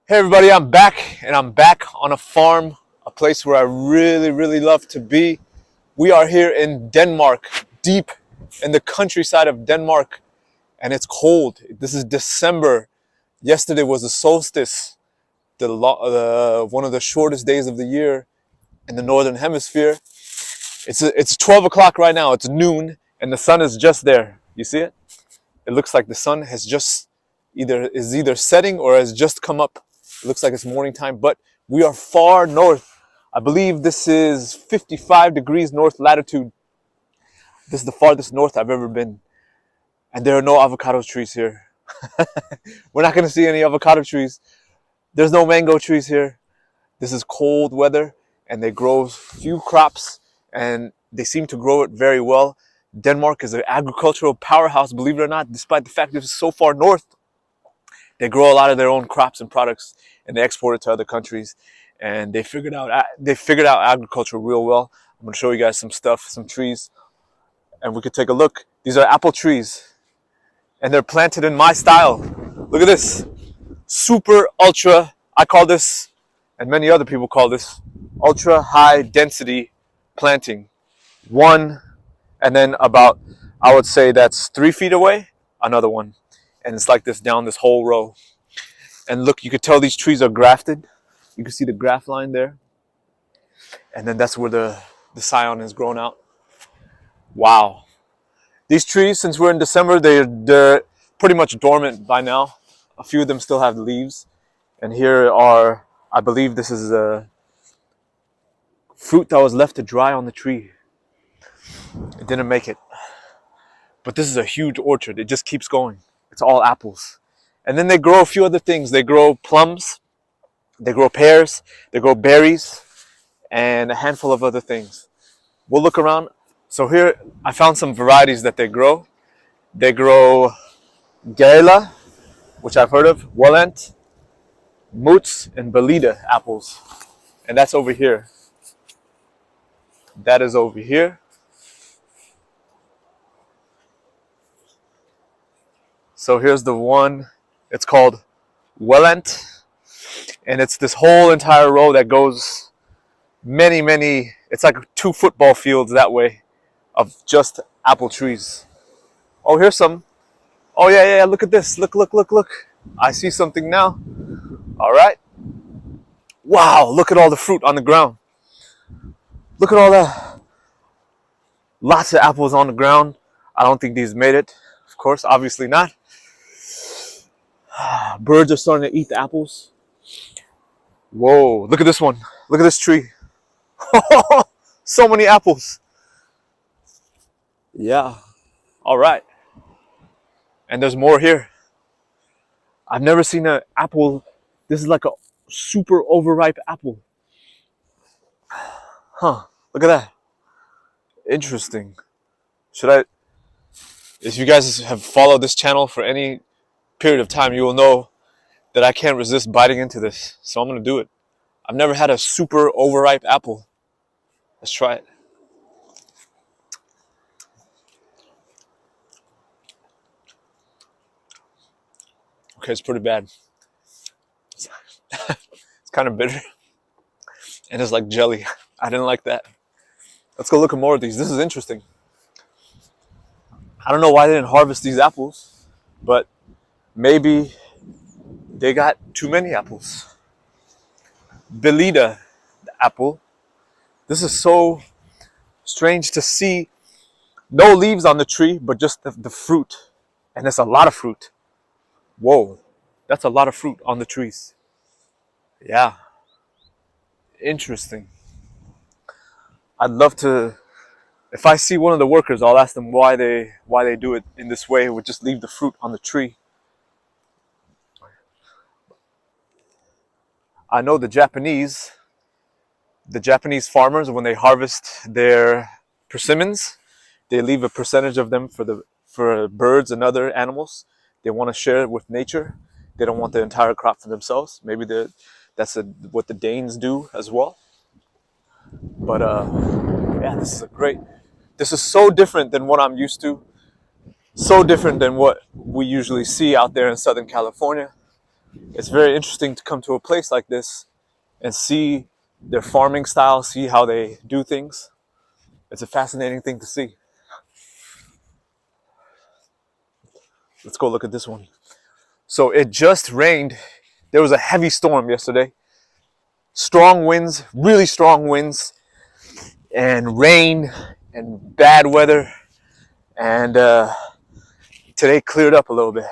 Hey everybody, I'm back, and I'm back on a farm, a place where I really love to be. We are here in Denmark, deep in the countryside of Denmark, and it's cold. This is December. Yesterday was the solstice, one of the shortest days of the year in the northern hemisphere. It's 12 o'clock right now. It's noon, and the sun is just there. You see it? It looks like the sun has just either setting or has just come up. It looks like it's morning time, but we are far north. I believe this is 55 degrees north latitude. This is the farthest north I've ever been. And there are no avocado trees here. We're not going to see any avocado trees. There's no mango trees here. This is cold weather, and they grow few crops, and they seem to grow it very well. Denmark is an agricultural powerhouse, believe it or not, despite the fact that it's so far north. They grow a lot of their own crops and products, and they export it to other countries. And they figured out agriculture real well. I'm going to show you guys some stuff, some trees, and we could take a look. These are apple trees, and they're planted in my style. Look at this. Super ultra, I call this, and many other people call this, ultra high density planting. One, and then about, I would say that's 3 feet away, another one. And it's like this down this whole row. And look, you could tell these trees are grafted. You can see the graft line there. And then that's where the scion is grown out. Wow. These trees, since we're in December, they're pretty much dormant by now. A few of them still have leaves. And here are, I believe this is a fruit that was left to dry on the tree. It didn't make it. But this is a huge orchard. It just keeps going. It's all apples. And then they grow a few other things. They grow plums, they grow pears, they grow berries, and a handful of other things. We'll look around. So here I found some varieties that they grow. They grow Gala, which I've heard of, Wellant, Moots, and Belida apples. And that's over here. That is over here. So here's the one, it's called Wellant, and it's this whole entire row that goes many, it's like 2 football fields that way of just apple trees. Oh, here's some. Oh yeah, look at this, look. I see something now. All right. Wow, look at all the fruit on the ground. Look at all that. Lots of apples on the ground. I don't think these made it, of course, obviously not. Birds are starting to eat the apples. Whoa, look at this one. Look at this tree. So many apples. Yeah, all right. And there's more here. I've never seen an apple. This is like a super overripe apple. Huh, look at that. Interesting. If you guys have followed this channel for any period of time, you will know that I can't resist biting into this. So I'm going to do it. I've never had a super overripe apple. Let's try it. Okay, it's pretty bad. It's kind of bitter. And it's like jelly. I didn't like that. Let's go look at more of these. This is interesting. I don't know why they didn't harvest these apples, but maybe they got too many apples. Belida apple. This is so strange to see. No leaves on the tree, but just the fruit. And it's a lot of fruit. Whoa, that's a lot of fruit on the trees. Yeah. Interesting. I'd love to, if I see one of the workers, I'll ask them why they do it in this way. Would just leave the fruit on the tree. I know the Japanese farmers, when they harvest their persimmons, they leave a percentage of them for birds and other animals. They want to share it with nature. They don't want the entire crop for themselves. Maybe that's what the Danes do as well. But yeah, this is so different than what I'm used to. So different than what we usually see out there in Southern California. It's very interesting to come to a place like this and see their farming style, see how they do things. It's a fascinating thing to see. Let's go look at this one. So it just rained. There was a heavy storm yesterday. Strong winds, really strong winds, and rain and bad weather. And today cleared up a little bit.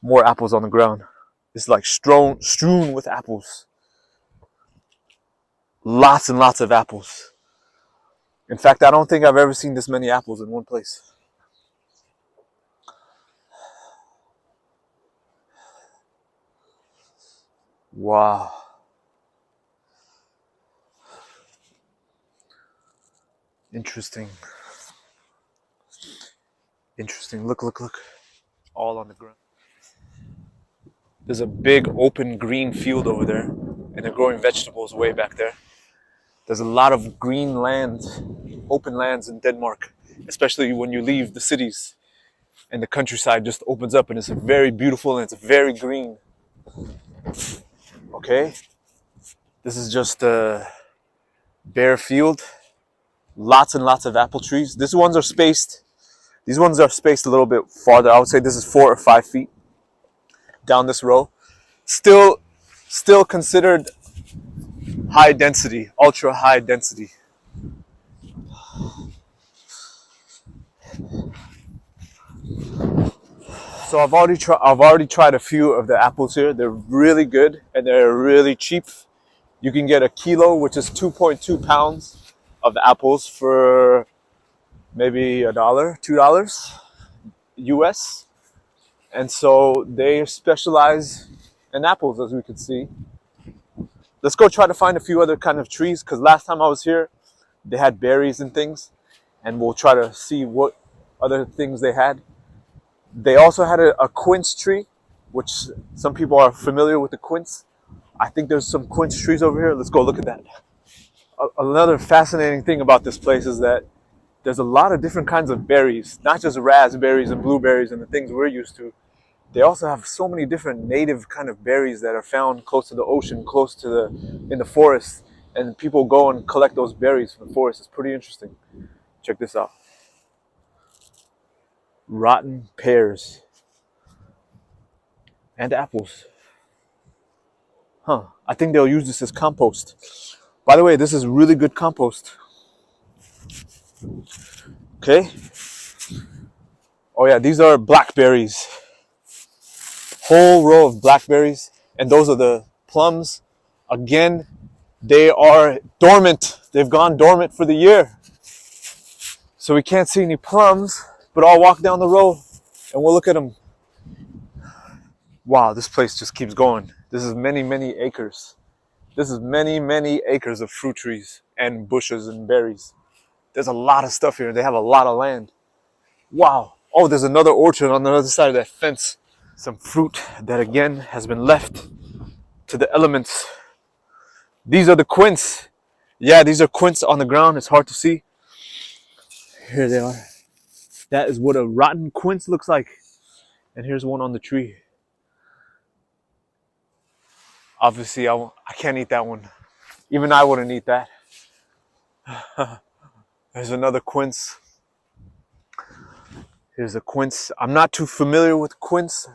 More apples on the ground. It's like strewn with apples. Lots and lots of apples. In fact, I don't think I've ever seen this many apples in one place. Wow. Interesting. Interesting. Look, look, look. All on the ground. There's a big open green field over there, and they're growing vegetables way back there. There's a lot of green land, open lands in Denmark, especially when you leave the cities and the countryside just opens up and it's very beautiful and it's very green. Okay, this is just a bare field, lots and lots of apple trees. These ones are spaced a little bit farther. I would say this is 4 or 5 feet down this row. Still considered high density, ultra high density. So I've already tried a few of the apples here. They're really good and they're really cheap. You can get a kilo, which is 2.2 pounds of apples for maybe $1, $2 US. And so they specialize in apples, as we can see. Let's go try to find a few other kind of trees, because last time I was here, they had berries and things, and we'll try to see what other things they had. They also had a quince tree, which some people are familiar with the quince. I think there's some quince trees over here. Let's go look at that. Another fascinating thing about this place is that there's a lot of different kinds of berries, not just raspberries and blueberries and the things we're used to. They also have so many different native kind of berries that are found close to the ocean, in the forest, and people go and collect those berries from the forest. It's pretty interesting. Check this out. Rotten pears and apples. Huh. I think they'll use this as compost. By the way, this is really good compost. Okay. Oh yeah, these are blackberries. Whole row of blackberries, and those are the plums. Again, they are dormant. They've gone dormant for the year. So we can't see any plums, but I'll walk down the road and we'll look at them. Wow, this place just keeps going. This is many, many acres. This is many, many acres of fruit trees and bushes and berries. There's a lot of stuff here. They have a lot of land. Wow. Oh, there's another orchard on the other side of that fence. Some fruit that again has been left to the elements. These are the quince. Yeah, these are quince on the ground. It's hard to see. Here they are. That is what a rotten quince looks like. And here's one on the tree. Obviously, I can't eat that one. Even I wouldn't eat that. There's another quince. Here's a quince. I'm not too familiar with quince.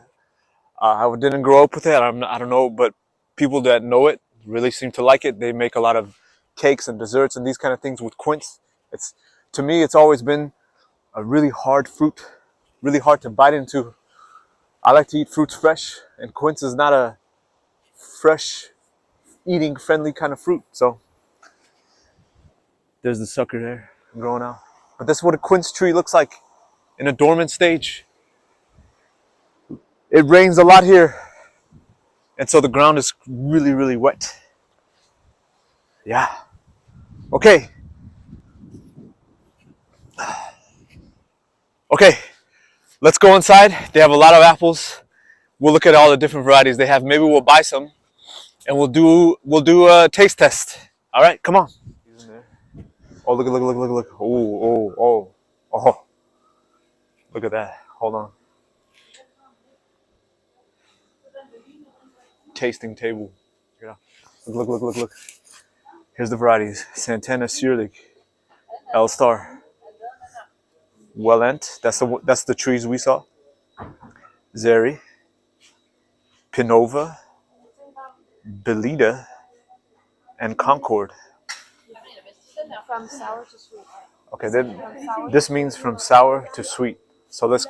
I didn't grow up with it. I don't know, but people that know it really seem to like it. They make a lot of cakes and desserts and these kind of things with quince. To me, it's always been a really hard fruit, really hard to bite into. I like to eat fruits fresh, and quince is not a fresh, eating friendly kind of fruit. So there's the sucker there growing out. But that's what a quince tree looks like in a dormant stage. It rains a lot here, and so the ground is really, really wet. Yeah. Okay. Okay, let's go inside. They have a lot of apples. We'll look at all the different varieties they have. Maybe we'll buy some, and we'll do a taste test. All right, come on. Oh, look. Oh. Look at that. Hold on. tasting table. Yeah. Look, look, look, look, look. Here's the varieties. Santana Sierlik, L Star, Welent. That's the trees we saw. Zeri, Pinova, Belida, and Concord. From sour to sweet. Okay, then this means from sour to sweet. So let's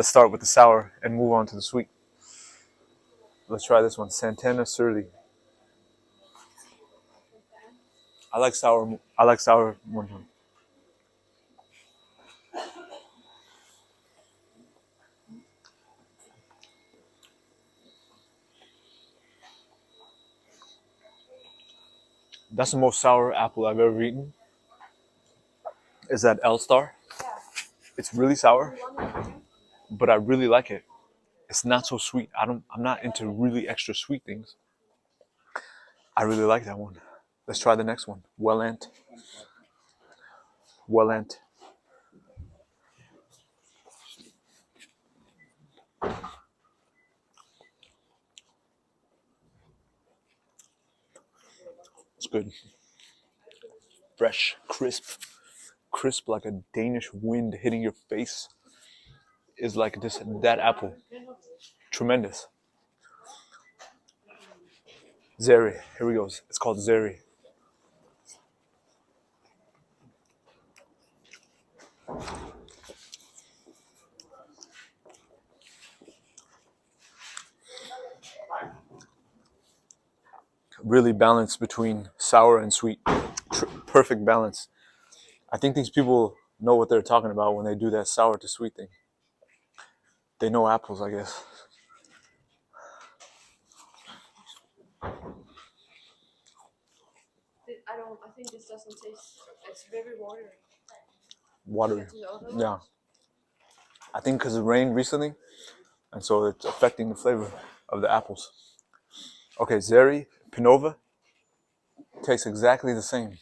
start with the sour and move on to the sweet. Let's try this one, Santana Surly. I like sour. I like sour one. That's the most sour apple I've ever eaten. Is that L Star? It's really sour, but I really like it. It's not so sweet. I'm not into really extra sweet things. I really like that one. Let's try the next one. Welent. Welent. It's good. Fresh, crisp like a Danish wind hitting your face. Is like that apple. Tremendous. Zeri. Here we go. It's called Zeri. Really balanced between sour and sweet. Perfect balance. I think these people know what they're talking about when they do that sour to sweet thing. They know apples, I guess. I think this doesn't taste. It's very watery. Watery. Yeah. I think because it rained recently, and so it's affecting the flavor of the apples. Okay, Zeri, Pinova, tastes exactly the same.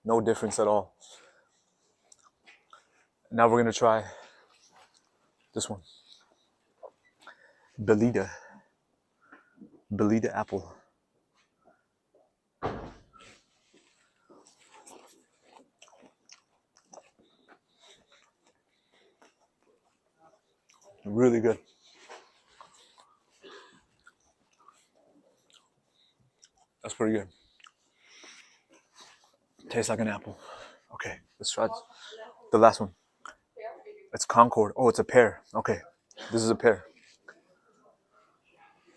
No difference at all. Now we're gonna try this one. Belida. Belida apple. Really good. That's pretty good. Tastes like an apple. Okay, let's try this. The last one. It's Concord. Oh, it's a pear. Okay, this is a pear.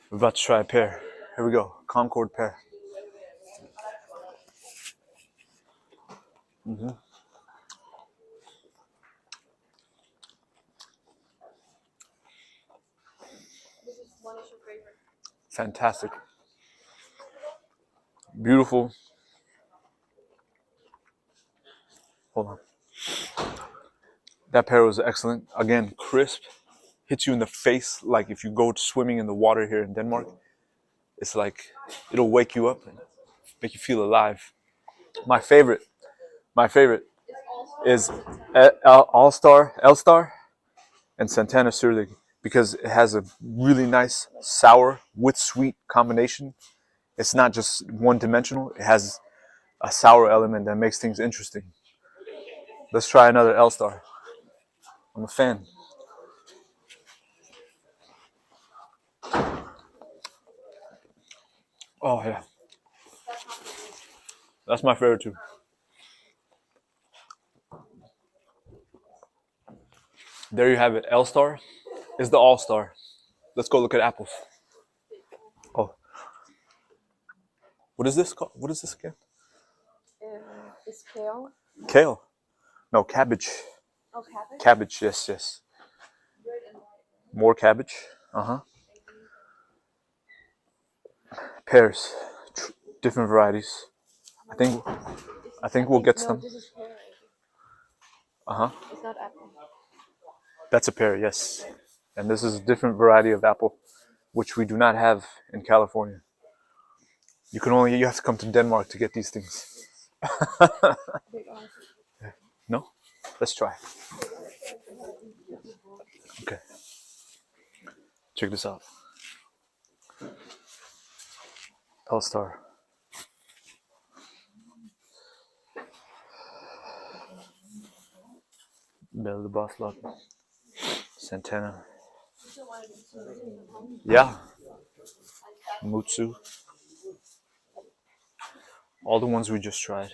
We're about to try a pear. Here we go. Concord pear. One is your favorite. Fantastic. Beautiful. Hold on. That pear was excellent. Again, crisp. Hits you in the face like if you go swimming in the water here in Denmark. It's like it'll wake you up and make you feel alive. My favorite is All Star, L Star, and Santana Surlig because it has a really nice sour with sweet combination. It's not just one dimensional. It has a sour element that makes things interesting. Let's try another L Star. I'm a fan. Oh yeah, that's my favorite too. There you have it. L Star is the All Star. Let's go look at apples. Oh, what is this called? What is this again? It's kale. Kale. No, cabbage. Oh, cabbage. Cabbage, yes, yes. More cabbage. Uh-huh. Pears. Different varieties. I think we'll get some. This is pear. Uh-huh. It's not apple. That's a pear, yes. And this is a different variety of apple, which we do not have in California. You have to come to Denmark to get these things. No? Let's try. Okay. Check this out. Hellstar. Belle de Boslop. Santana. Yeah. Mutsu. All the ones we just tried.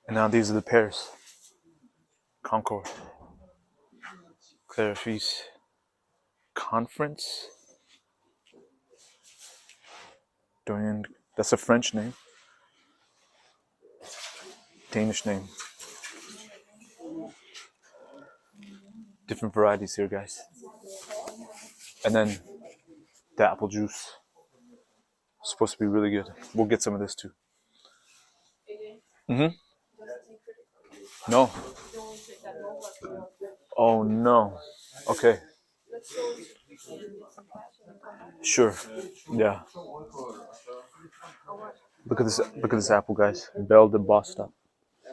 And now these are the pears. Concord. Clarifis. Conference. Dormant. That's a French name. Danish name. Different varieties here, guys. And then the apple juice. Supposed to be really good. We'll get some of this too. Mm-hmm. No. Oh no. Okay. Sure. Yeah. Look at this. Look at this apple, guys. Belle de Bosta.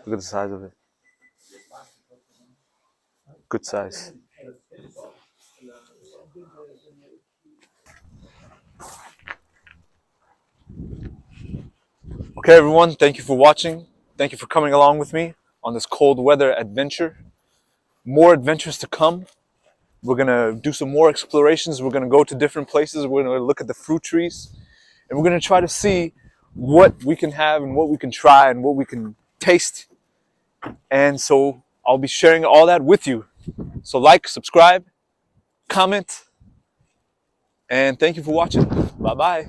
Look at the size of it. Good size. Okay, everyone. Thank you for watching. Thank you for coming along with me on this cold weather adventure. More adventures to come. We're gonna do some more explorations. We're gonna go to different places. We're gonna look at the fruit trees, and we're gonna try to see what we can have and what we can try and what we can taste. And so I'll be sharing all that with you. So like, subscribe, comment, and thank you for watching. Bye-bye.